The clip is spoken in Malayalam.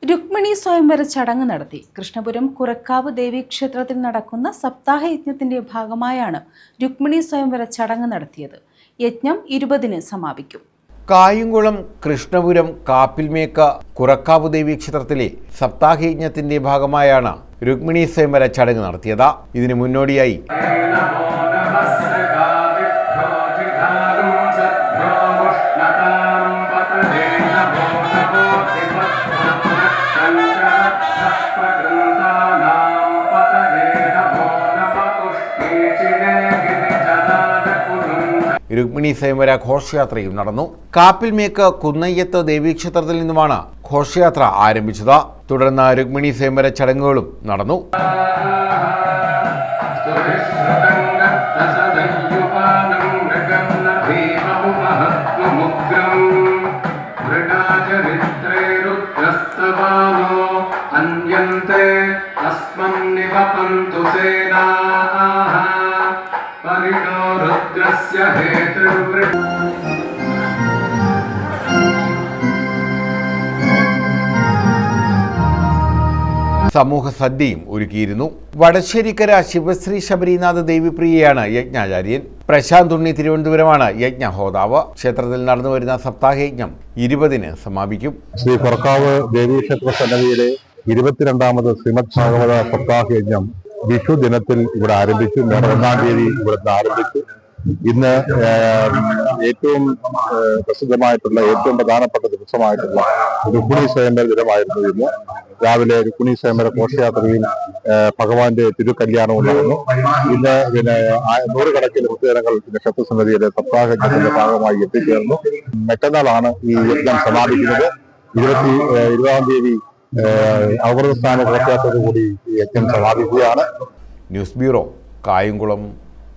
രുക്മിണി സ്വയംവര ചടങ്ങ് നടത്തി. കൃഷ്ണപുരം കുറക്കാവ് ദേവീക്ഷേത്രത്തിൽ നടക്കുന്ന സപ്താഹ യജ്ഞത്തിന്റെ ഭാഗമായാണ് രുക്മിണി സ്വയംവര ചടങ്ങ് നടത്തിയത്. യജ്ഞം 20-ന് സമാപിക്കും. കായംകുളം കൃഷ്ണപുരം കാപ്പിൽമേക്ക കുറക്കാവ് ദേവീക്ഷേത്രത്തിലെ സപ്താഹയജ്ഞത്തിന്റെ ഭാഗമായാണ് രുക്മിണി സ്വയംവര ചടങ്ങ് നടത്തിയത്. ഇതിനു മുന്നോടിയായി രുക്മിണി സ്വയംവര ഘോഷയാത്രയും നടന്നു. കാപ്പിൽമേക്ക് കുന്നയ്യത്ത് ദേവീക്ഷേത്രത്തിൽ നിന്നുമാണ് ഘോഷയാത്ര ആരംഭിച്ചത്. തുടർന്ന് രുക്മിണി സ്വയംവര ചടങ്ങുകളും നടന്നു. സമൂഹ സദ്യയും ഒരുക്കിയിരുന്നു. വടശ്ശേരിക്കര ശിവശ്രീ ശബരിനാഥ ദേവിപ്രിയയാണ് യജ്ഞാചാര്യൻ. പ്രശാന്ത് ഉണ്ണി തിരുവനന്തപുരമാണ് യജ്ഞഹോതാവ്. ക്ഷേത്രത്തിൽ നടന്നുവരുന്ന സപ്താഹയജ്ഞം 20-ന് സമാപിക്കും. ശ്രീ കുറക്കാവ് ദേവീക്ഷേത്ര സന്നിധിയിലെ 22ാമത് ശ്രീമദ് ഭാഗവത സപ്താഹയജ്ഞം വിഷു ദിനത്തിൽ ഇവിടെ ആരംഭിച്ചു. 1-ാം തീയതി ഇവിടുന്ന് ആരംഭിച്ചു. ഇന്ന് ഏറ്റവും പ്രസിദ്ധമായിട്ടുള്ള ഏറ്റവും പ്രധാനപ്പെട്ട ദിവസമായിട്ടുള്ള രുക്മിണി സ്വയംവര ദിനമായിരുന്നു. ഇന്ന് രാവിലെ രുക്മിണി സ്വയംവര ഘോഷയാത്രയും ഭഗവാന്റെ തിരുക്കല്യാണവും നടന്നു. ഇന്ന് നൂറുകണക്കിന് ഭക്തജനങ്ങൾ ക്ഷേത്രസന്നിധിയിലെ സപ്താഹയജ്ഞത്തിന്റെ ഭാഗമായി എത്തിച്ചേർന്നു. മറ്റന്നാളാണ് ഈ യജ്ഞം സമാപിക്കുന്നത്. 20-ാം തീയതി അവൃതസ്ഥാന ഘോഷയാത്രയോടുകൂടി യജ്ഞം സമാപിക്കുകയാണ്. News bureau, Kayamkulam.